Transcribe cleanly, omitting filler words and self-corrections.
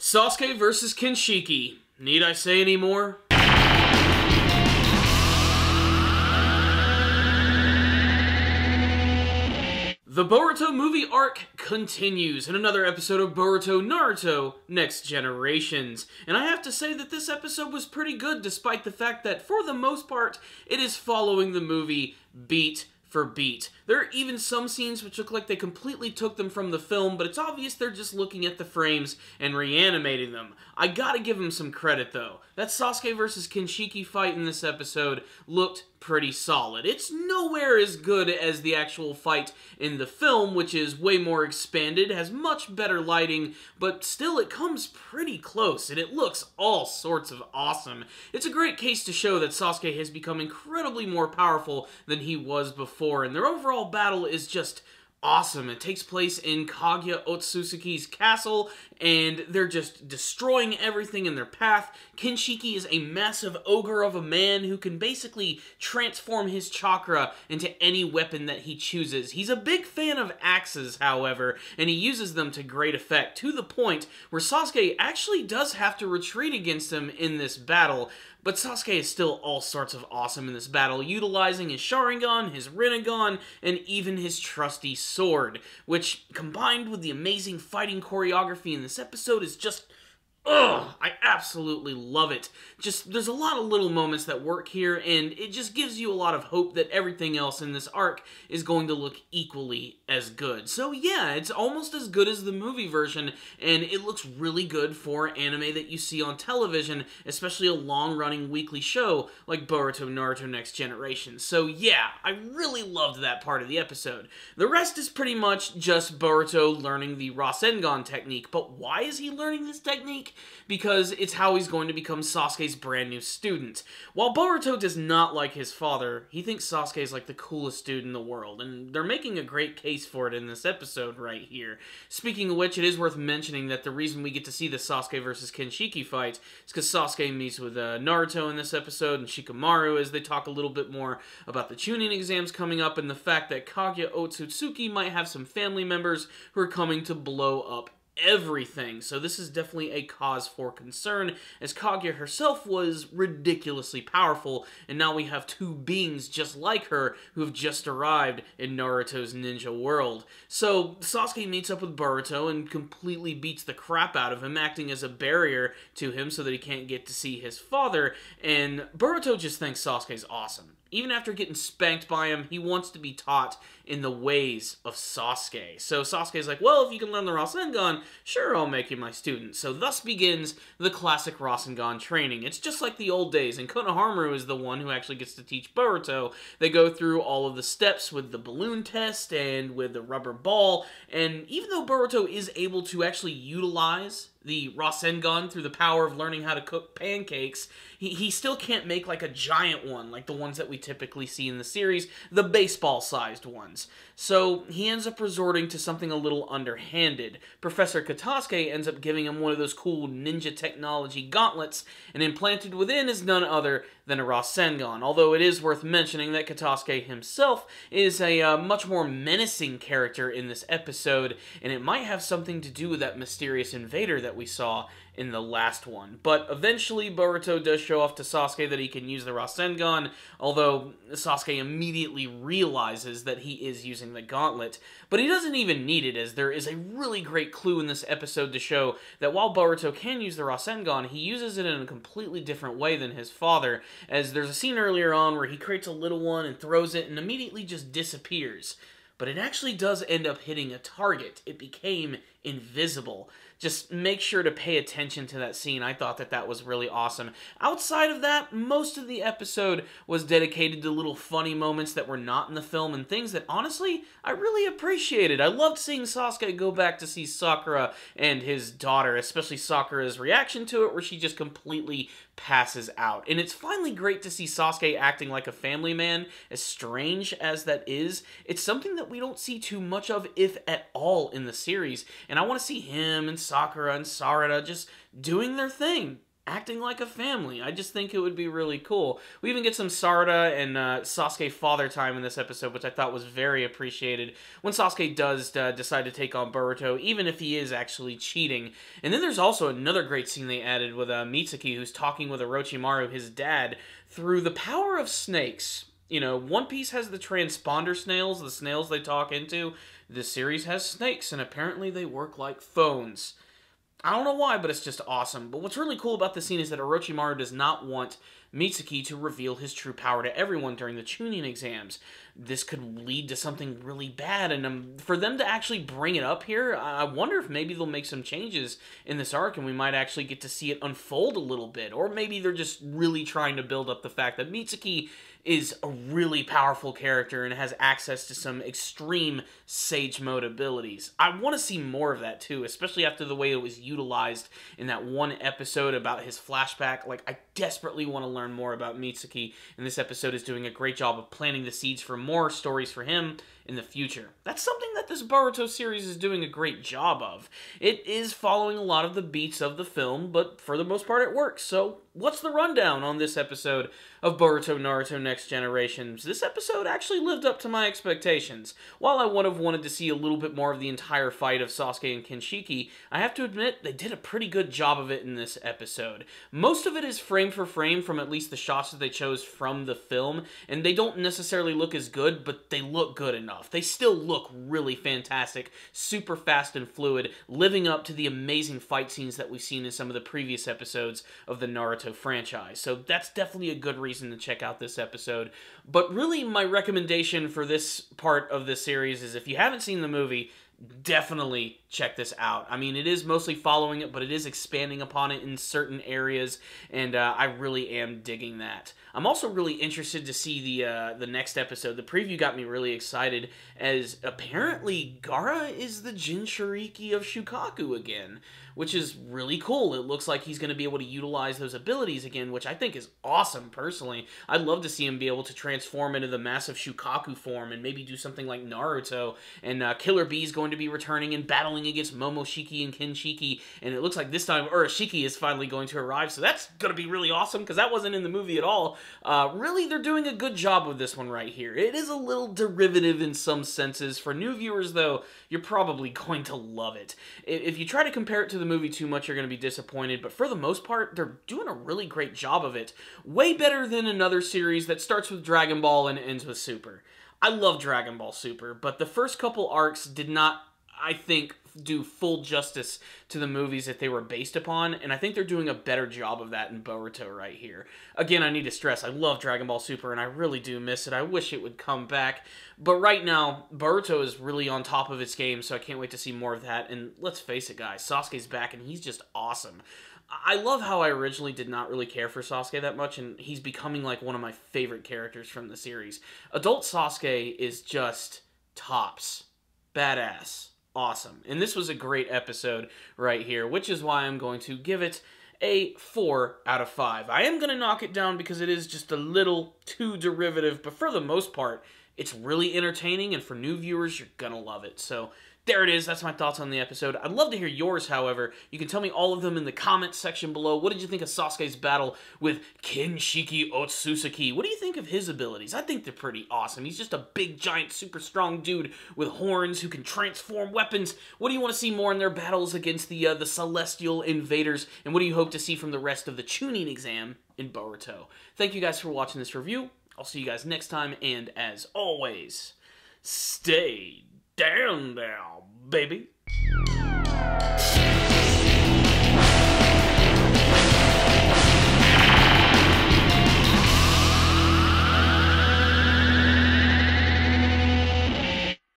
Sasuke versus Kinshiki. Need I say any more? The Boruto movie arc continues in another episode of Boruto Naruto Next Generations. And I have to say that this episode was pretty good despite the fact that, for the most part, it is following the movie beat for beat. There are even some scenes which look like they completely took them from the film, but it's obvious they're just looking at the frames and reanimating them. I gotta give them some credit though. That Sasuke versus Kinshiki fight in this episode looked pretty solid. It's nowhere as good as the actual fight in the film, which is way more expanded, has much better lighting, but still it comes pretty close, and it looks all sorts of awesome. It's a great case to show that Sasuke has become incredibly more powerful than he was before, and their overall battle is just awesome. It takes place in Kinshiki Otsutsuki's castle, and they're just destroying everything in their path. Kinshiki is a massive ogre of a man who can basically transform his chakra into any weapon that he chooses. He's a big fan of axes, however, and he uses them to great effect, to the point where Sasuke actually does have to retreat against him in this battle. But Sasuke is still all sorts of awesome in this battle, utilizing his Sharingan, his Rinnegan, and even his trusty sword, which, combined with the amazing fighting choreography in this episode, is just... ugh, I absolutely love it. Just, there's a lot of little moments that work here, and it just gives you a lot of hope that everything else in this arc is going to look equally as good. So yeah, it's almost as good as the movie version, and it looks really good for anime that you see on television, especially a long-running weekly show like Boruto Naruto Next Generation. So yeah, I really loved that part of the episode. The rest is pretty much just Boruto learning the Rasengan technique, but why is he learning this technique? Because it's how he's going to become Sasuke's brand new student. While Boruto does not like his father, he thinks Sasuke is like the coolest dude in the world, and they're making a great case for it in this episode right here. Speaking of which, it is worth mentioning that the reason we get to see the Sasuke versus Kinshiki fight is because Sasuke meets with Naruto in this episode and Shikamaru as they talk a little bit more about the Chunin exams coming up and the fact that Kinshiki Otsutsuki might have some family members who are coming to blow up everything. So this is definitely a cause for concern, as Kaguya herself was ridiculously powerful, and now we have two beings just like her who have just arrived in Naruto's ninja world. So Sasuke meets up with Boruto and completely beats the crap out of him, acting as a barrier to him so that he can't get to see his father, and Boruto just thinks Sasuke's awesome. Even after getting spanked by him, he wants to be taught in the ways of Sasuke. So Sasuke's like, well, if you can learn the Rasengan, sure, I'll make you my student. So thus begins the classic Rasengan training. It's just like the old days, and Konohamaru is the one who actually gets to teach Boruto. They go through all of the steps with the balloon test and with the rubber ball, and even though Boruto is able to actually utilize the Rasengan through the power of learning how to cook pancakes, he still can't make like a giant one like the ones that we typically see in the series, the baseball-sized ones. So he ends up resorting to something a little underhanded. Professor Katasuke ends up giving him one of those cool ninja technology gauntlets, and implanted within is none other than a Rasengan, although it is worth mentioning that Katasuke himself is a much more menacing character in this episode, and it might have something to do with that mysterious invader that we saw in the last one. But eventually Boruto does show off to Sasuke that he can use the Rasengan, although Sasuke immediately realizes that he is using the gauntlet. But he doesn't even need it, as there is a really great clue in this episode to show that while Boruto can use the Rasengan, he uses it in a completely different way than his father, as there's a scene earlier on where he creates a little one and throws it and immediately just disappears. But it actually does end up hitting a target. It became invisible. Just make sure to pay attention to that scene. I thought that that was really awesome. Outside of that, most of the episode was dedicated to little funny moments that were not in the film and things that, honestly, I really appreciated. I loved seeing Sasuke go back to see Sakura and his daughter, especially Sakura's reaction to it, where she just completely passes out. And it's finally great to see Sasuke acting like a family man, as strange as that is. It's something that we don't see too much of, if at all, in the series, and I want to see him and Sakura and Sarada just doing their thing. acting like a family. I just think it would be really cool. We even get some Sarada and Sasuke father time in this episode, which I thought was very appreciated when Sasuke does decide to take on Boruto, even if he is actually cheating. And then there's also another great scene they added with Mitsuki, who's talking with Orochimaru, his dad, through the power of snakes. You know, One Piece has the transponder snails, the snails they talk into. This series has snakes, and apparently they work like phones. I don't know why, but it's just awesome. But what's really cool about this scene is that Orochimaru does not want Mitsuki to reveal his true power to everyone during the Chunin exams. This could lead to something really bad, and for them to actually bring it up here, I wonder if maybe they'll make some changes in this arc, and we might actually get to see it unfold a little bit. Or maybe they're just really trying to build up the fact that Mitsuki is a really powerful character and has access to some extreme Sage Mode abilities. I want to see more of that too, especially after the way it was utilized in that one episode about his flashback. Like, I desperately want to learn more about Mitsuki, and this episode is doing a great job of planting the seeds for more stories for him in the future. That's something that this Boruto series is doing a great job of. It is following a lot of the beats of the film, but for the most part it works. So, what's the rundown on this episode of Boruto Naruto Next Generations? This episode actually lived up to my expectations. While I would have wanted to see a little bit more of the entire fight of Sasuke and Kinshiki, I have to admit they did a pretty good job of it in this episode. Most of it is frame for frame from at least the shots that they chose from the film, and they don't necessarily look as good, but they look good enough. They still look really fantastic, super fast and fluid, living up to the amazing fight scenes that we've seen in some of the previous episodes of the Naruto franchise. So that's definitely a good reason to check out this episode. But really, my recommendation for this part of the series is if you haven't seen the movie, definitely check this out. I mean, it is mostly following it, but it is expanding upon it in certain areas, and I really am digging that. I'm also really interested to see the next episode. The preview got me really excited, as apparently Gaara is the Jinchuriki of Shukaku again, which is really cool. It looks like he's going to be able to utilize those abilities again, which I think is awesome, personally. I'd love to see him be able to transform into the massive Shukaku form and maybe do something like Naruto, and Killer Bee is going to be returning and battling against Momoshiki and Kinshiki, and it looks like this time Urashiki is finally going to arrive, so that's going to be really awesome, because that wasn't in the movie at all. Really, they're doing a good job with this one right here. It is a little derivative in some senses. For new viewers, though, you're probably going to love it. If you try to compare it to the movie too much, you're going to be disappointed, but for the most part, they're doing a really great job of it. Way better than another series that starts with Dragon Ball and ends with Super. I love Dragon Ball Super, but the first couple arcs did not, I think, do full justice to the movies that they were based upon, and I think they're doing a better job of that in Boruto right here. Again, I need to stress, I love Dragon Ball Super, and I really do miss it. I wish it would come back, but right now, Boruto is really on top of its game, so I can't wait to see more of that, and let's face it, guys, Sasuke's back, and he's just awesome. I love how I originally did not really care for Sasuke that much, and he's becoming like one of my favorite characters from the series. Adult Sasuke is just tops. Badass. Awesome. And this was a great episode right here, which is why I'm going to give it a 4 out of 5. I am going to knock it down because it is just a little too derivative, but for the most part, it's really entertaining, and for new viewers, you're going to love it. So there it is. That's my thoughts on the episode. I'd love to hear yours, however. You can tell me all of them in the comments section below. What did you think of Sasuke's battle with Kinshiki Otsutsuki? What do you think of his abilities? I think they're pretty awesome. He's just a big, giant, super strong dude with horns who can transform weapons. What do you want to see more in their battles against the celestial invaders? And what do you hope to see from the rest of the Chunin exam in Boruto? Thank you guys for watching this review. I'll see you guys next time, and as always, stay down there, baby.